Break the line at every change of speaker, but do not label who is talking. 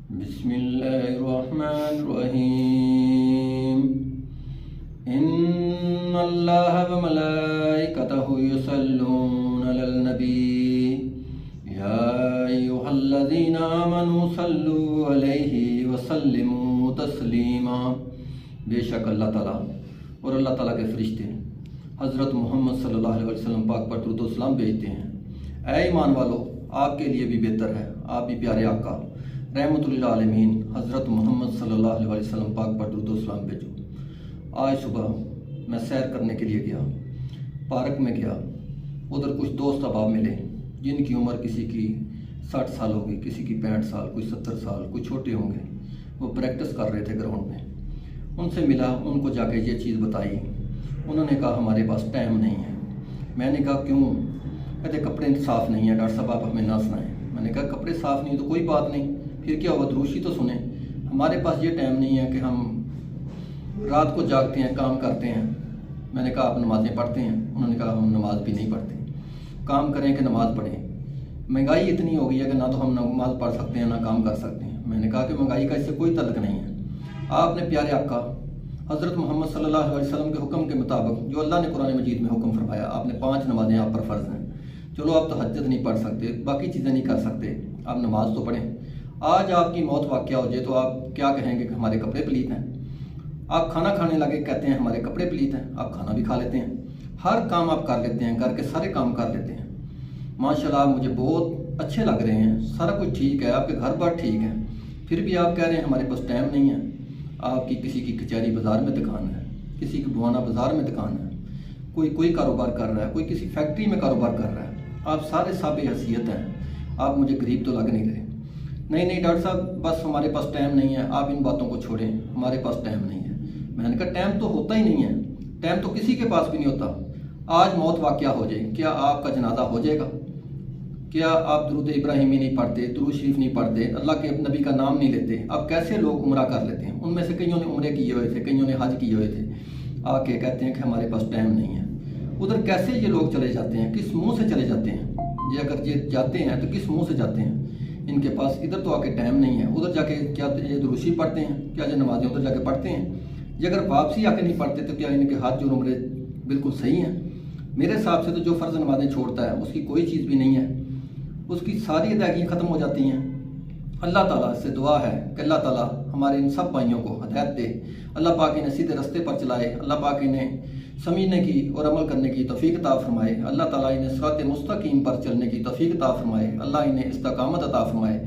بسم اللہ الرحمن الرحیم ان اللہ وملائکتہ یصلون علی النبی یا ایہا الذین آمنوا صلوا علیہ وسلموا تسلیما۔ بے شک اللہ تعالیٰ اور اللہ تعالیٰ کے فرشتے حضرت محمد صلی اللہ علیہ وسلم پاک پر درود و سلام بھیجتے ہیں۔ اے ایمان والو، آپ کے لیے بھی بہتر ہے آپ بھی پیارے آقا رحمت للعالمین حضرت محمد صلی اللہ علیہ وسلم پاک پر درود و سلام بھیجو۔ آج صبح میں سیر کرنے کے لیے گیا، پارک میں گیا، ادھر کچھ دوست احباب ملے جن کی عمر کسی کی 60 سال ہوگی، کسی کی 65 سال، کچھ 70 سال، کچھ چھوٹے ہوں گے۔ وہ پریکٹس کر رہے تھے گراؤنڈ میں۔ ان سے ملا، ان کو جا کے یہ چیز بتائی۔ انہوں نے کہا ہمارے پاس ٹائم نہیں ہے۔ میں نے کہا کیوں؟ کہتے کپڑے صاف نہیں ہیں ڈاکٹر صاحب، آپ ہمیں نہ سنائیں۔ میں نے کہا کپڑے صاف نہیں تو کوئی بات نہیں، پھر کیا ہوا، دروشی تو سنیں۔ ہمارے پاس یہ ٹائم نہیں ہے کہ ہم رات کو جاگتے ہیں، کام کرتے ہیں۔ میں نے کہا آپ نمازیں پڑھتے ہیں؟ انہوں نے کہا ہم نماز بھی نہیں پڑھتے۔ کام کریں کہ نماز پڑھیں؟ مہنگائی اتنی ہو گئی ہے کہ نہ تو ہم نماز پڑھ سکتے ہیں نہ کام کر سکتے ہیں۔ میں نے کہا کہ مہنگائی کا اس سے کوئی تعلق نہیں ہے۔ آپ نے پیارے آقا حضرت محمد صلی اللہ علیہ وسلم کے حکم کے مطابق جو اللہ نے قرآن مجید میں حکم فرمایا، آپ نے 5 نمازیں آپ پر فرض ہیں۔ چلو آپ تہجد نہیں پڑھ سکتے، باقی چیزیں نہیں کر سکتے، آپ نماز تو پڑھیں۔ آج آپ کی موت واقعہ ہو جائے تو آپ کیا کہیں گے کہ ہمارے کپڑے پلیت ہیں؟ آپ کھانا کھانے لگے کہتے ہیں ہمارے کپڑے پلیت ہیں، آپ کھانا بھی کھا لیتے ہیں، ہر کام آپ کر لیتے ہیں، گھر کے سارے کام کر لیتے ہیں۔ ماشاءاللہ آپ مجھے بہت اچھے لگ رہے ہیں، سارا کچھ ٹھیک ہے، آپ کے گھر بار ٹھیک ہے، پھر بھی آپ کہہ رہے ہیں ہمارے پاس ٹائم نہیں ہے۔ آپ کی کسی کی کچہری بازار میں دکان ہے، کسی کی بوانا بازار میں دکان ہے، کوئی کاروبار کر رہا ہے، کوئی کسی فیکٹری میں کاروبار کر رہا ہے۔ آپ سارے صاحب حیثیت ہیں، آپ مجھے غریب تو لگ نہیں رہے۔ نہیں ڈاکٹر صاحب بس ہمارے پاس ٹائم نہیں ہے، آپ ان باتوں کو چھوڑیں، ہمارے پاس ٹائم نہیں ہے۔ میں نے کہا ٹائم تو ہوتا ہی نہیں ہے، ٹائم تو کسی کے پاس بھی نہیں ہوتا۔ آج موت واقعہ ہو جائے، کیا آپ کا جنازہ ہو جائے گا؟ کیا آپ درود ابراہیمی نہیں پڑھتے، درود شریف نہیں پڑھتے، اللہ کے نبی کا نام نہیں لیتے؟ اب کیسے لوگ عمرہ کر لیتے ہیں؟ ان میں سے کئیوں نے عمرے کیے ہوئے تھے، کئیوں نے حج کیے ہوئے تھے، آ کے کہتے ہیں کہ ہمارے پاس ٹائم نہیں ہے۔ ادھر کیسے یہ لوگ چلے جاتے ہیں؟ کس منہ سے چلے جاتے ہیں؟ یہ اگر یہ جاتے ہیں تو کس منہ سے جاتے ہیں؟ ان کے پاس ادھر تو آ کے ٹائم نہیں ہے، ادھر جا کے کیا یہ دروشی پڑھتے ہیں؟ کیا یہ نمازیں ادھر جا کے پڑھتے ہیں؟ یہ اگر واپسی آ کے نہیں پڑھتے تو کیا ان کے حج اور عمرے بالکل صحیح ہیں؟ میرے حساب سے تو جو فرض نمازیں چھوڑتا ہے اس کی کوئی چیز بھی نہیں ہے، اس کی ساری ادائیگیاں ختم ہو جاتی ہیں۔ اللہ تعالیٰ سے دعا ہے کہ اللہ تعالیٰ ہمارے ان سب بھائیوں کو ہدایت دے، اللہ پاک انہیں سیدھے رستے پر چلائے، اللہ پاک انہیں سمجھنے کی اور عمل کرنے کی توفیق عطا فرمائے، اللہ تعالیٰ انہیں صراط مستقیم پر چلنے کی توفیق عطا فرمائے، اللہ انہیں استقامت عطا فرمائے۔